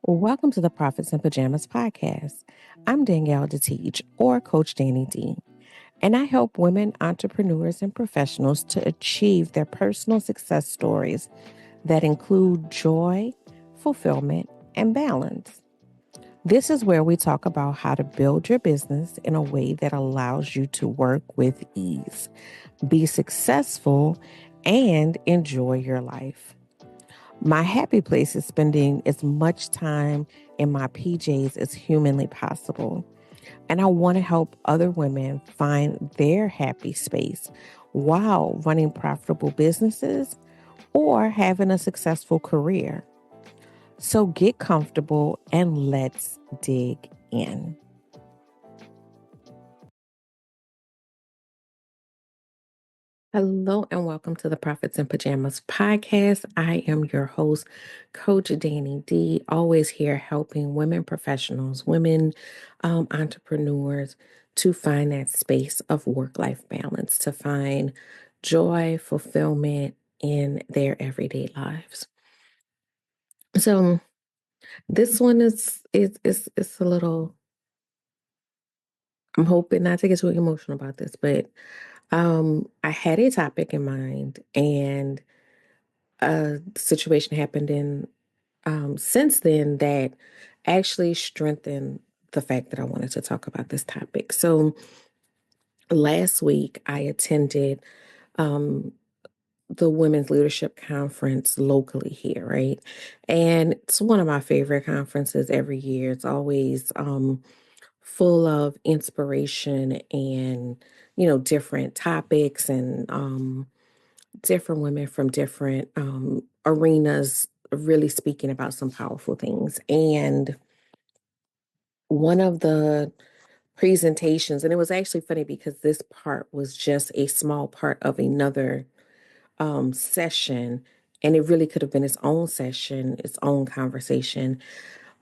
Welcome to the Profits in Pajamas podcast. I'm Danielle D, or Coach Danni D, and I help women entrepreneurs and professionals to achieve their personal success stories that include joy, fulfillment, and balance. This is where we talk about how to build your business in a way that allows you to work with ease, be successful, and enjoy your life. My happy place is spending as much time in my PJs as humanly possible. And I want to help other women find their happy space while running profitable businesses or having a successful career. So get comfortable and let's dig in. Hello and welcome to the Profits in Pajamas podcast. I am your host, Coach Danni D, always here helping women professionals, women entrepreneurs to find that space of work-life balance, to find joy, fulfillment in their everyday lives. So this one is a little, I'm hoping not to get too emotional about this, but I had a topic in mind and a situation happened in since then that actually strengthened the fact that I wanted to talk about this topic. So last week I attended um, the Women's Leadership Conference locally here, right? And it's one of my favorite conferences every year. It's always full of inspiration and, different topics and different women from different arenas really speaking about some powerful things. And one of the presentations, and it was actually funny because this part was just a small part of another session, and it really could have been its own session, its own conversation.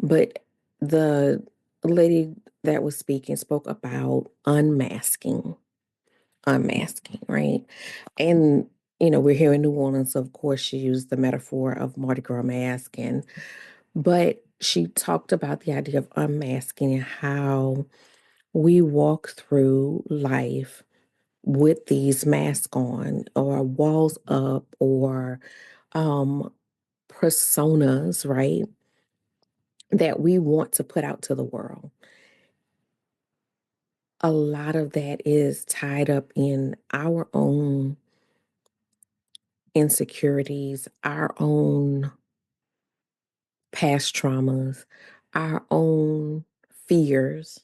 But the lady that was speaking spoke about unmasking, right? And, we're here in New Orleans, so of course, she used the metaphor of Mardi Gras mask. But she talked about the idea of unmasking and how we walk through life with these masks on or walls up or um, personas, right? That we want to put out to the world. A lot of that is tied up in our own insecurities, our own past traumas, our own fears.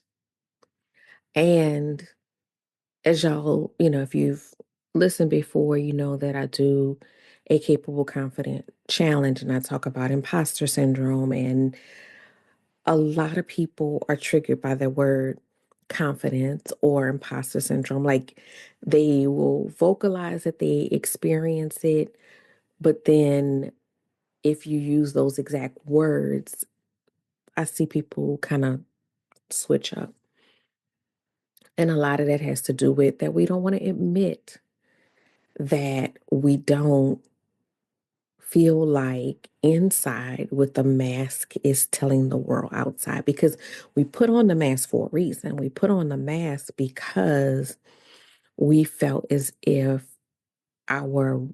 And as y'all, if you've listened before, you know that I do a capable, confident challenge and I talk about imposter syndrome. And a lot of people are triggered by the word confidence or imposter syndrome. Like they will vocalize that they experience it, but then if you use those exact words, I see people kind of switch up. And a lot of that has to do with that we don't want to admit that we don't feel like inside what the mask is telling the world outside, because we put on the mask for a reason. We put on the mask because we felt as if our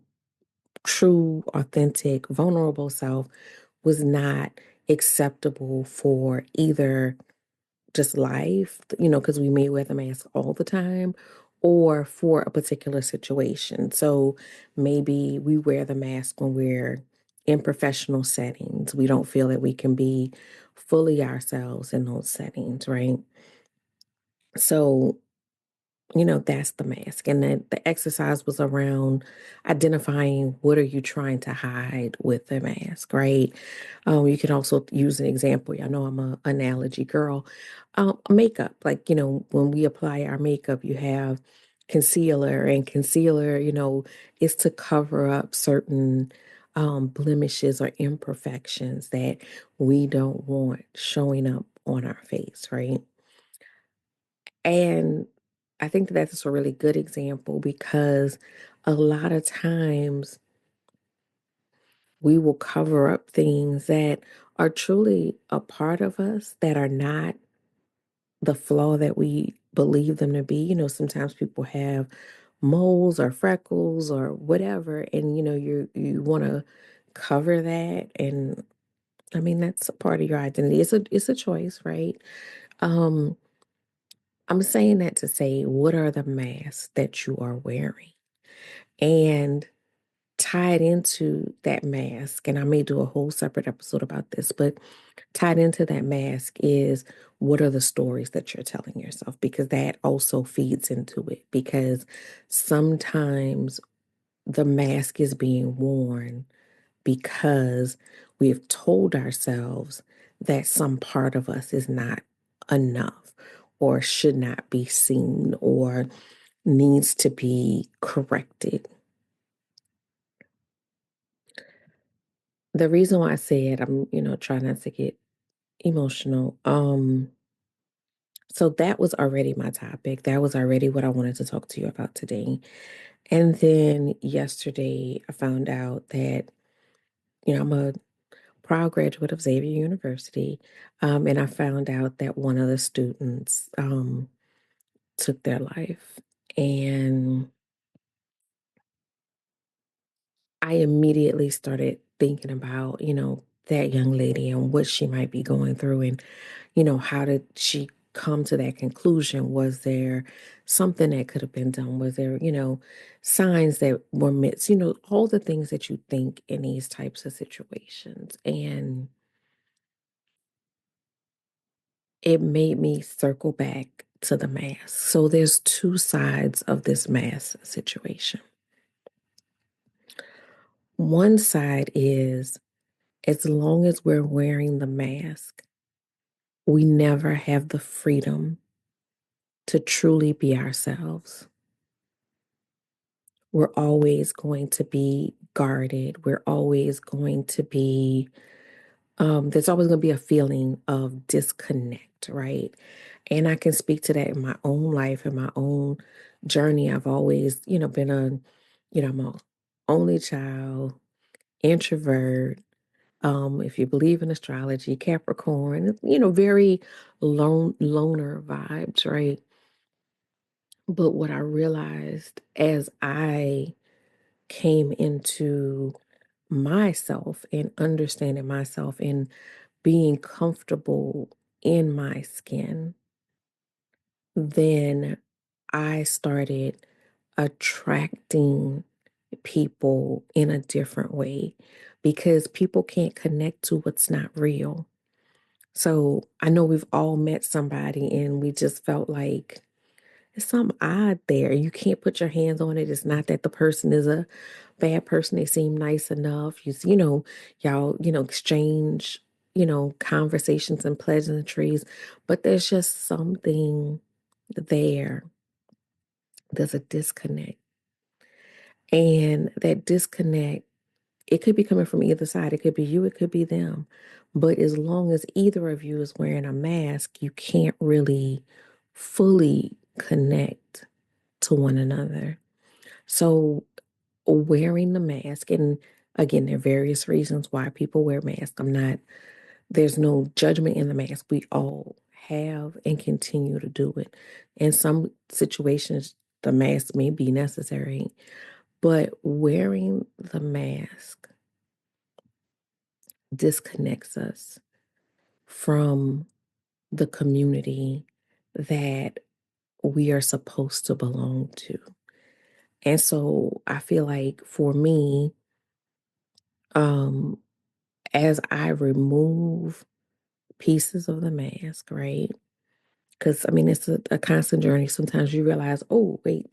true, authentic, vulnerable self was not acceptable for either just life, because we may wear the mask all the time, or for a particular situation. So maybe we wear the mask when we're in professional settings. We don't feel that we can be fully ourselves in those settings, right? So that's the mask. And then the exercise was around identifying what are you trying to hide with the mask, right? You can also use an example. I know I'm an analogy girl. Makeup, like, when we apply our makeup, you have concealer, and concealer, is to cover up certain blemishes or imperfections that we don't want showing up on our face, right? And I think that's a really good example because a lot of times we will cover up things that are truly a part of us that are not the flaw that we believe them to be. Sometimes people have moles or freckles or whatever, and you want to cover that. And I mean, that's a part of your identity. It's a choice, right? Um, I'm saying that to say, what are the masks that you are wearing? And tied into that mask, and I may do a whole separate episode about this, but tied into that mask is, what are the stories that you're telling yourself? Because that also feeds into it. Because sometimes the mask is being worn because we've told ourselves that some part of us is not enough or should not be seen or needs to be corrected. The reason why I said I'm, trying not to get emotional. So that was already my topic. That was already what I wanted to talk to you about today. And then yesterday I found out that, I'm a proud graduate of Xavier University. And I found out that one of the students took their life. And I immediately started thinking about, that young lady and what she might be going through. And how did she come to that conclusion? Was there something that could have been done? Was there, signs that were missed? All the things that you think in these types of situations. And it made me circle back to the mask. So there's two sides of this mask situation. One side is, as long as we're wearing the mask, we never have the freedom to truly be ourselves. We're always going to be guarded. We're always going to be, there's always going to be a feeling of disconnect, right? And I can speak to that in my own life, in my own journey. I've always, been I'm a only child, introvert. If you believe in astrology, Capricorn, very loner vibes, right? But what I realized as I came into myself and understanding myself and being comfortable in my skin, then I started attracting people in a different way because people can't connect to what's not real. So I know we've all met somebody and we just felt like it's something odd there. You can't put your hands on it. It's not that the person is a bad person. They seem nice enough. Y'all, exchange, conversations and pleasantries, but there's just something there. There's a disconnect. And that disconnect, it could be coming from either side. It could be you, it could be them. But as long as either of you is wearing a mask, you can't really fully connect to one another. So wearing the mask, and again, there are various reasons why people wear masks. There's no judgment in the mask. We all have and continue to do it. In some situations, the mask may be necessary, but wearing the mask disconnects us from the community that we are supposed to belong to. And so I feel like for me, um, as I remove pieces of the mask, right? Because I mean, it's a constant journey. Sometimes you realize, oh, wait,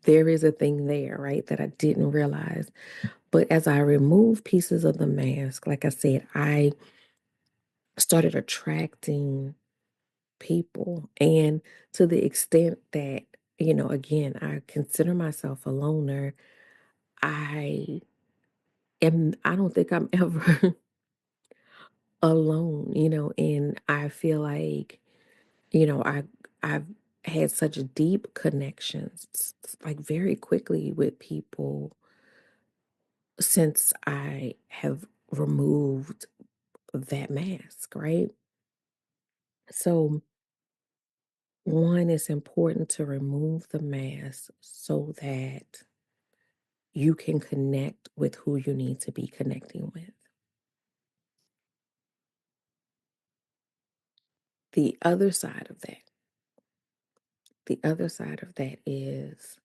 there is a thing there, right? That I didn't realize. But as I remove pieces of the mask, like I said, I started attracting people. And to the extent that, again, I consider myself a loner, I I don't think I'm ever alone, and I feel like, I've had such deep connections, like very quickly with people since I have removed that mask, right? So, one, it's important to remove the mask so that you can connect with who you need to be connecting with. The other side of that, the other side of that is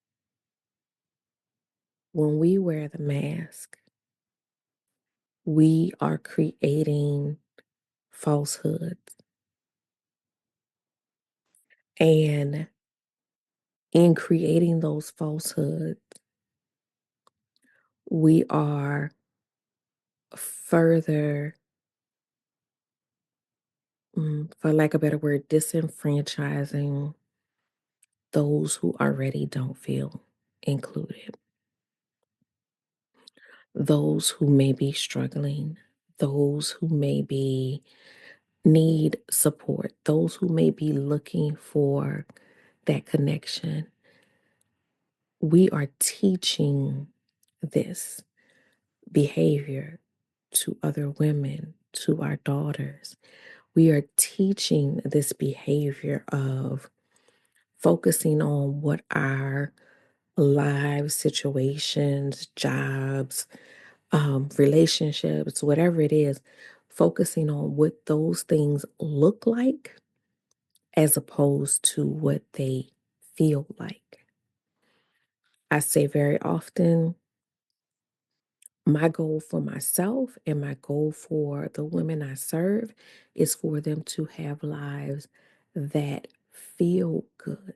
when we wear the mask, we are creating falsehoods. And in creating those falsehoods, we are further, for lack of a better word, disenfranchising those who already don't feel included, those who may be struggling, those who maybe need support, those who may be looking for that connection. We are teaching this behavior to other women, to our daughters. We are teaching this behavior of focusing on what our lives, situations, jobs, relationships, whatever it is, focusing on what those things look like as opposed to what they feel like. I say very often, my goal for myself and my goal for the women I serve is for them to have lives that feel good.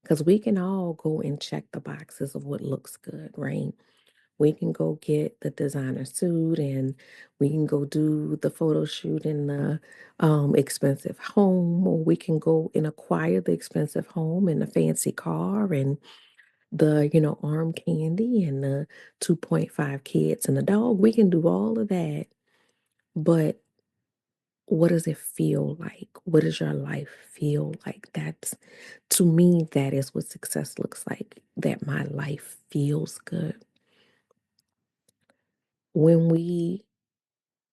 Because we can all go and check the boxes of what looks good, right? We can go get the designer suit and we can go do the photo shoot in the expensive home, or we can go and acquire the expensive home and the fancy car and the, arm candy and the 2.5 kids and the dog. We can do all of that. But what does it feel like? What does your life feel like? That's, to me, that is what success looks like, that my life feels good. When we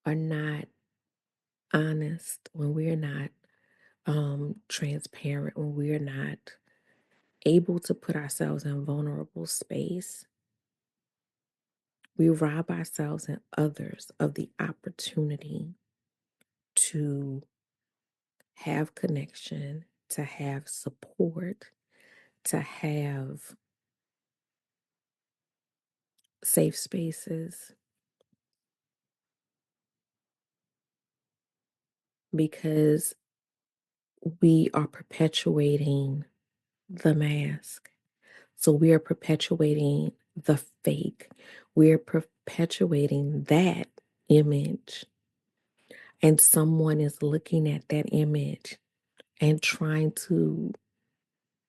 are not honest, when we're not transparent, when we're not able to put ourselves in vulnerable space, we rob ourselves and others of the opportunity to have connection, to have support, to have safe spaces, because we are perpetuating the mask. So we are perpetuating the fake. We're perpetuating that image. And someone is looking at that image and trying to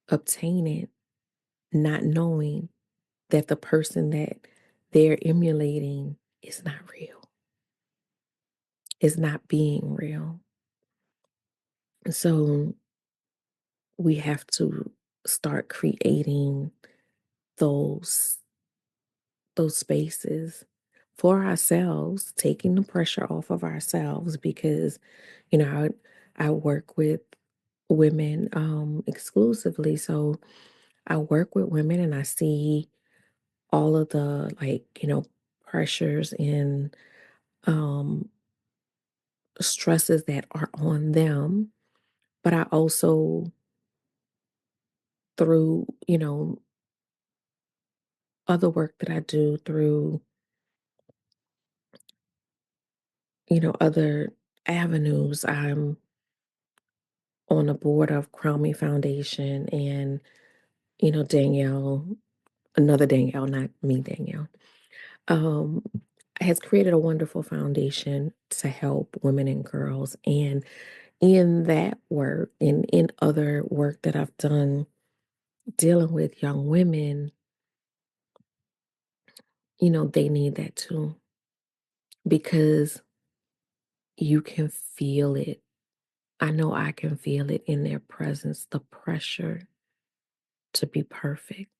obtain it, not knowing that the person that they're emulating is not real, is not being real. So we have to start creating those those spaces for ourselves, taking the pressure off of ourselves because, I work with women exclusively. So I work with women and I see all of the pressures and um stresses that are on them. But I also, through, other work that I do through, other avenues, I'm on the board of Crown Me Foundation and, Danielle, another Danielle, not me, Danielle, um, has created a wonderful foundation to help women and girls. And in that work and in other work that I've done dealing with young women, they need that too, because you can feel it. I know I can feel it in their presence, the pressure to be perfect,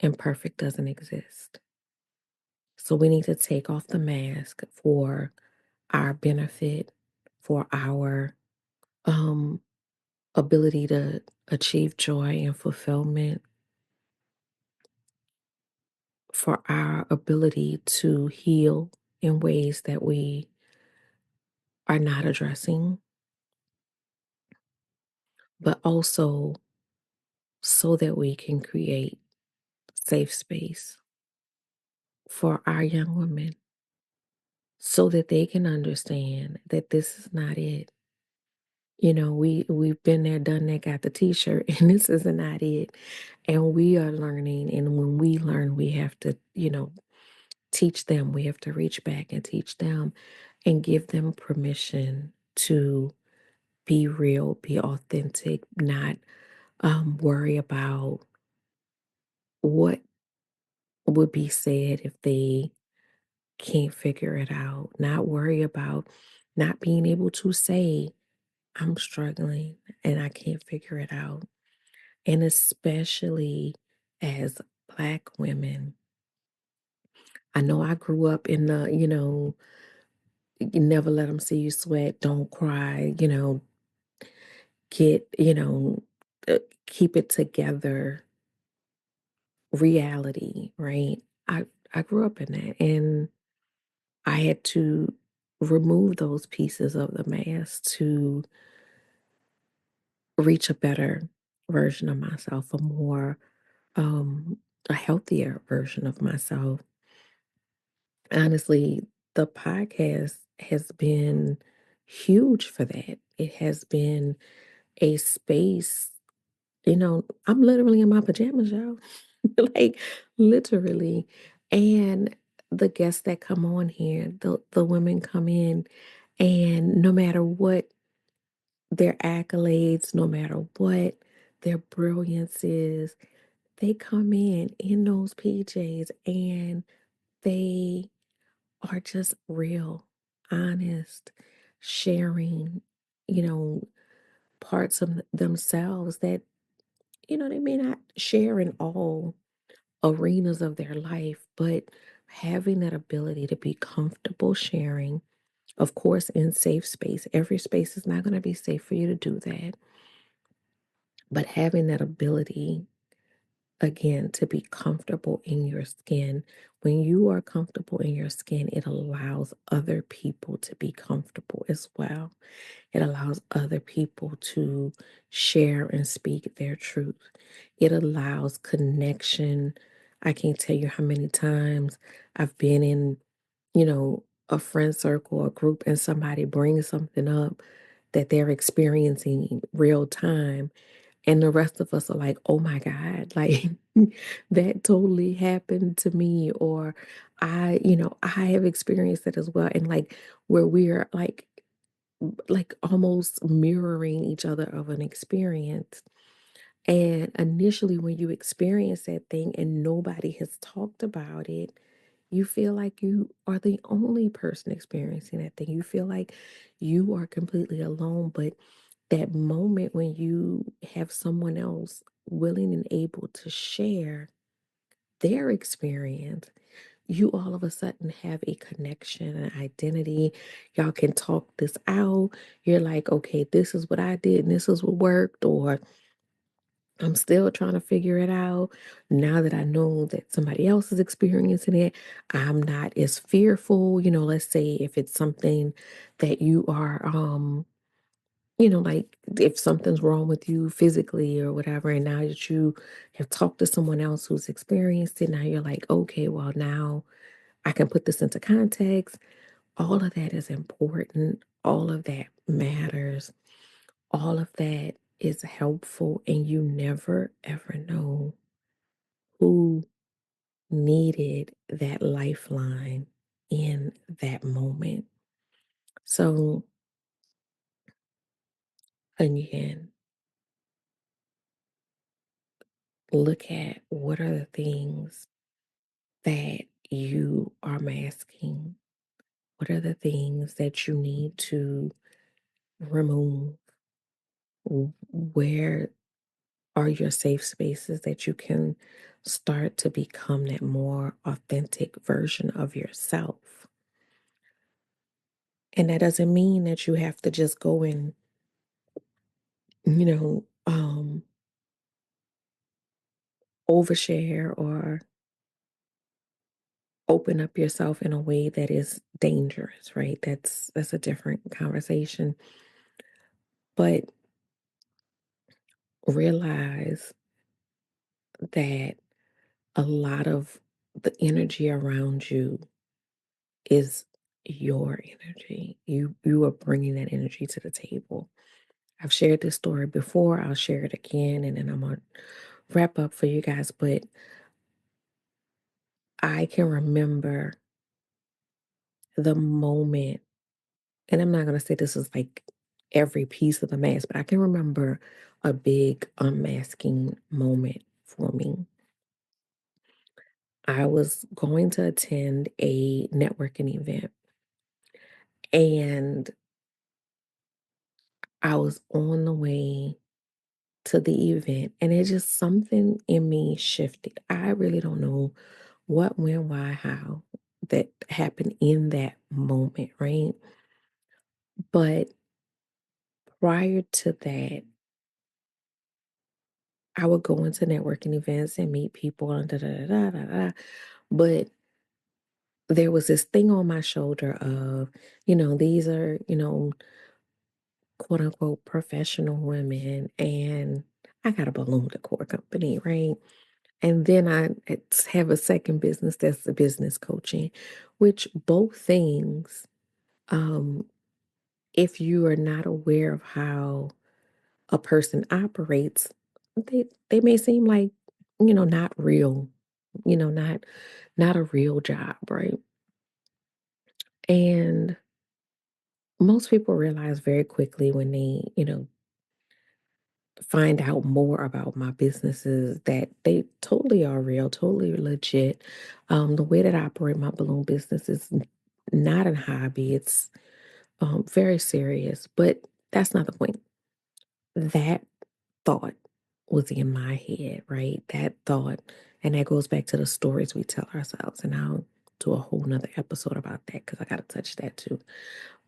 and perfect doesn't exist. So we need to take off the mask for our benefit, for our um, ability to achieve joy and fulfillment, for our ability to heal in ways that we are not addressing, but also so that we can create safe space for our young women so that they can understand that this is not it. You know, we've been there, done that, got the t-shirt, and this is not it. And we are learning, and when we learn, we have to, teach them. We have to reach back and teach them and give them permission to be real, be authentic, not worry about what would be said if they can't figure it out, not worry about not being able to say, I'm struggling and I can't figure it out. And especially as Black women, I know I grew up in the, you never let them see you sweat, don't cry, get, uh, keep it together reality, right? I grew up in that, and I had to remove those pieces of the mask to reach a better version of myself, um, a healthier version of myself. Honestly, the podcast has been huge for that. It has been a space, I'm literally in my pajamas, y'all. Like literally. And the guests that come on here, the women come in, and no matter what their accolades, no matter what their brilliance is, they come in those PJs, and they are just real, honest, sharing, you know, parts of themselves that, they may not share in all arenas of their life, but having that ability to be comfortable sharing, of course, in safe space. Every space is not going to be safe for you to do that, but having that ability, again, to be comfortable in your skin. When you are comfortable in your skin, it allows other people to be comfortable as well. It allows other people to share and speak their truth. It allows connection. I can't tell you how many times I've been in, a friend circle or group, and somebody brings something up that they're experiencing in real time, and the rest of us are like, "Oh my God, like that totally happened to me," or I have experienced it as well. And like where we're like almost mirroring each other of an experience. And initially, when you experience that thing and nobody has talked about it, you feel like you are the only person experiencing that thing. You feel like you are completely alone. But that moment when you have someone else willing and able to share their experience, you all of a sudden have a connection, an identity. Y'all can talk this out. You're like, okay, this is what I did and this is what worked, or I'm still trying to figure it out. Now that I know that somebody else is experiencing it, I'm not as fearful. Let's say if it's something that you are, like if something's wrong with you physically or whatever, and now that you have talked to someone else who's experienced it, now you're like, okay, well, now I can put this into context. All of that is important. All of that matters. All of that is helpful. And you never, ever know who needed that lifeline in that moment. So, again, look at what are the things that you are masking. What are the things that you need to remove? Where are your safe spaces that you can start to become that more authentic version of yourself? And that doesn't mean that you have to just go and, you know, overshare or open up yourself in a way that is dangerous, right? That's a different conversation. But realize that a lot of the energy around you is your energy. You are bringing that energy to the table. I've shared this story before. I'll share it again, and then I'm gonna wrap up for you guys. But I can remember the moment, and I'm not gonna say this is like every piece of the mask, but I can remember a big unmasking moment for me. I was going to attend a networking event, and I was on the way to the event, and it just something in me shifted. I really don't know what, when, why, how that happened in that moment, right? But prior to that, I would go into networking events and meet people and da da da da da. Da. But there was this thing on my shoulder of, these are, quote unquote professional women, and I got a balloon decor company, right? And then have a second business that's the business coaching, which both things, um, if you are not aware of how a person operates, they may seem like, not real, not a real job, right? And most people realize very quickly when they, find out more about my businesses that they totally are real, totally legit. The way that I operate my balloon business is not a hobby. It's very serious, but that's not the point. That thought was in my head, right? That thought, and that goes back to the stories we tell ourselves. And I'll do a whole nother episode about that because I got to touch that too.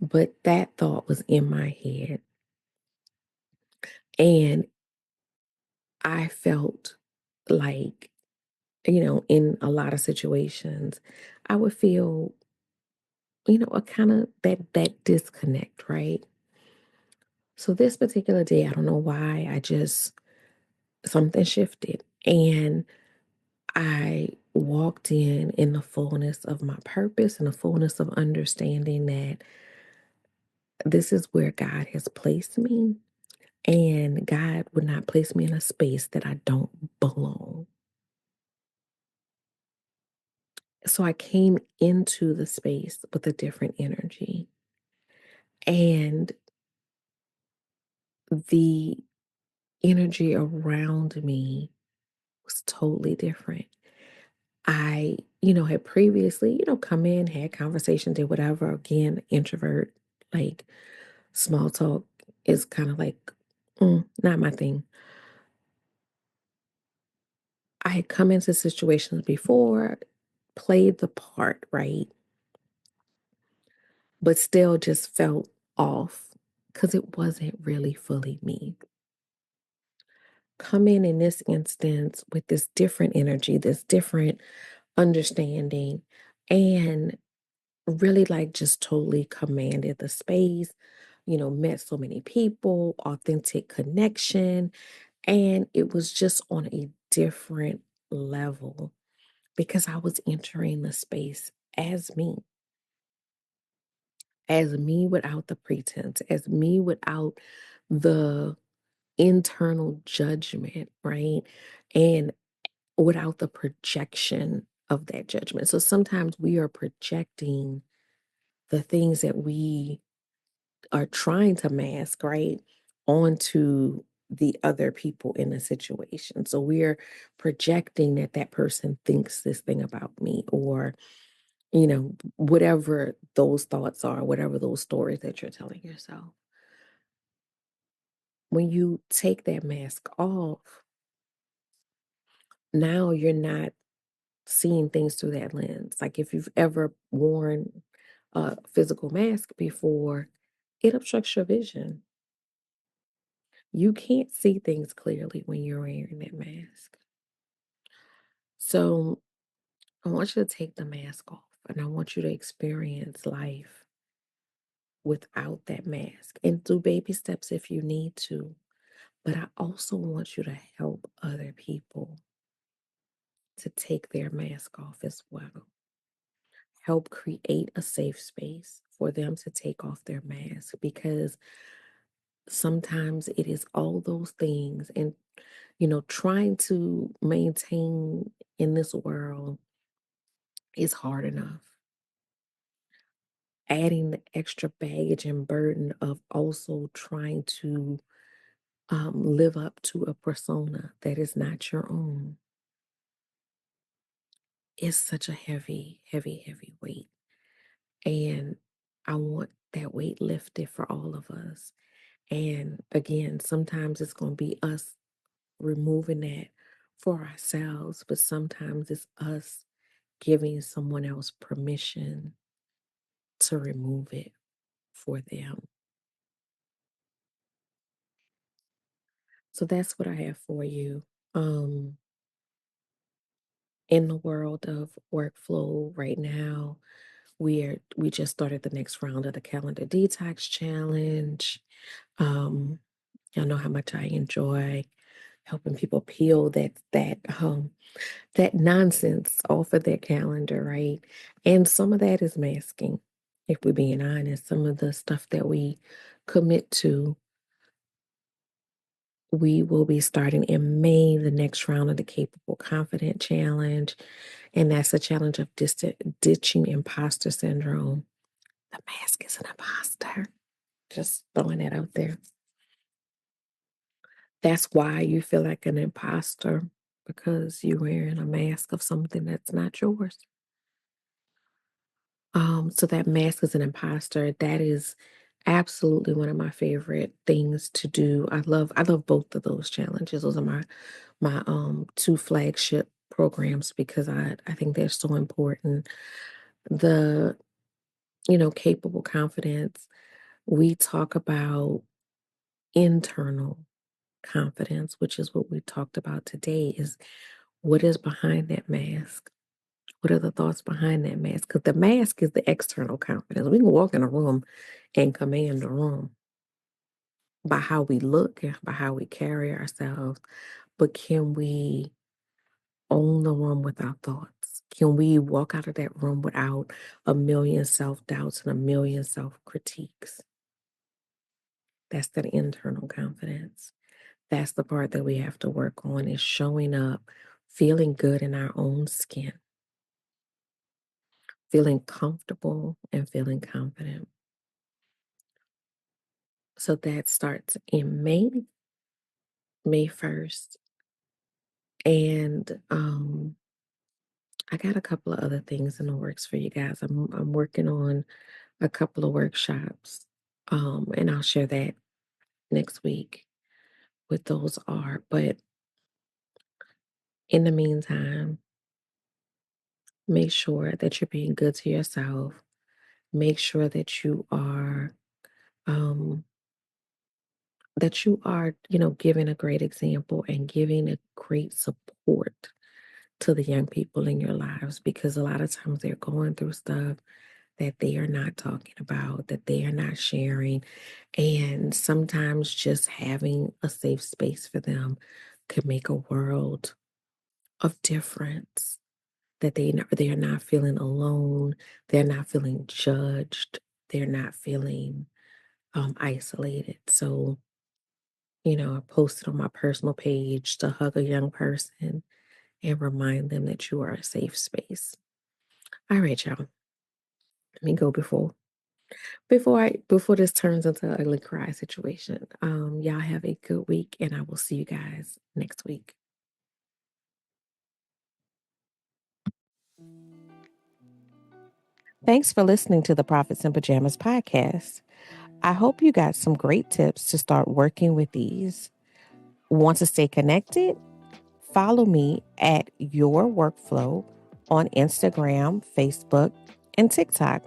But that thought was in my head. And I felt like, in a lot of situations, I would feel, a kind of that disconnect, right? So this particular day, I don't know why, I just something shifted and I walked in the fullness of my purpose and the fullness of understanding that this is where God has placed me and God would not place me in a space that I don't belong. So I came into the space with a different energy. And the energy around me was totally different. I, had previously, come in, had conversations, did whatever. Again, introvert, like small talk is kind of like not my thing. I had come into situations before, played the part, right? But still just felt off because it wasn't really fully me. Come in this instance with this different energy, this different understanding, and really like just totally commanded the space, met so many people, authentic connection, and it was just on a different level because I was entering the space as me without the pretense, as me without the internal judgment, right? And without the projection of that judgment. So sometimes we are projecting the things that we are trying to mask, right, onto the other people in the situation. So we're projecting that that person thinks this thing about me, or, whatever those thoughts are, whatever those stories that you're telling yourself. When you take that mask off, now you're not seeing things through that lens. Like if you've ever worn a physical mask before, it obstructs your vision. You can't see things clearly when you're wearing that mask. So I want you to take the mask off and I want you to experience life without that mask and do baby steps if you need to. But I also want you to help other people to take their mask off as well. Help create a safe space for them to take off their mask because sometimes it is all those things and trying to maintain in this world is hard enough. Adding the extra baggage and burden of also trying to live up to a persona that is not your own is such a heavy, heavy, heavy weight. And I want that weight lifted for all of us. And again, sometimes it's going to be us removing that for ourselves, but sometimes it's us giving someone else permission to remove it for them. So that's what I have for you. Um, in the world of workflow right now, we just started the next round of the calendar detox challenge. Um, y'all know how much I enjoy helping people peel that nonsense off of their calendar, right? And some of that is masking, if we're being honest. Some of the stuff that we commit to, we will be starting in May, the next round of the Capable Confident Challenge. And that's a challenge of ditching imposter syndrome. The mask is an imposter. Just throwing that out there. That's why you feel like an imposter because you're wearing a mask of something that's not yours. So that mask is an imposter. That is absolutely one of my favorite things to do. I love both of those challenges. Those are my two flagship programs because I think they're so important. The capable confidence, we talk about internal confidence, which is what we talked about today, is what is behind that mask? What are the thoughts behind that mask? Because the mask is the external confidence. We can walk in a room and command the room by how we look and by how we carry ourselves. But can we own the room with our thoughts? Can we walk out of that room without a million self doubts and a million self critiques? That's that internal confidence. That's the part that we have to work on is showing up, feeling good in our own skin, feeling comfortable and feeling confident. So that starts in May 1st. And I got a couple of other things in the works for you guys. I'm working on a couple of workshops. And I'll share that next week what those are. But in the meantime, make sure that you're being good to yourself. Make sure um that you are, giving a great example and giving a great support to the young people in your lives because a lot of times they're going through stuff that they are not talking about, that they are not sharing. And sometimes just having a safe space for them could make a world of difference. That they are not feeling alone, they're not feeling judged, they're not feeling isolated. So, I posted on my personal page to hug a young person and remind them that you are a safe space. All right, y'all. Let me go before this turns into an ugly cry situation. Y'all have a good week and I will see you guys next week. Thanks for listening to the Prophets in Pajamas podcast. I hope you got some great tips to start working with these. Want to stay connected? Follow me at Your Workflow on Instagram, Facebook, and TikTok.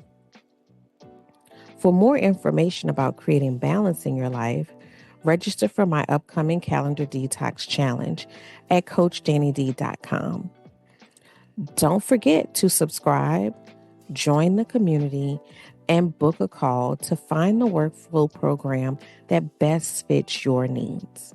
For more information about creating balance in your life, register for my upcoming calendar detox challenge at coachdannid.com. Don't forget to subscribe, join the community, and book a call to find the workflow program that best fits your needs.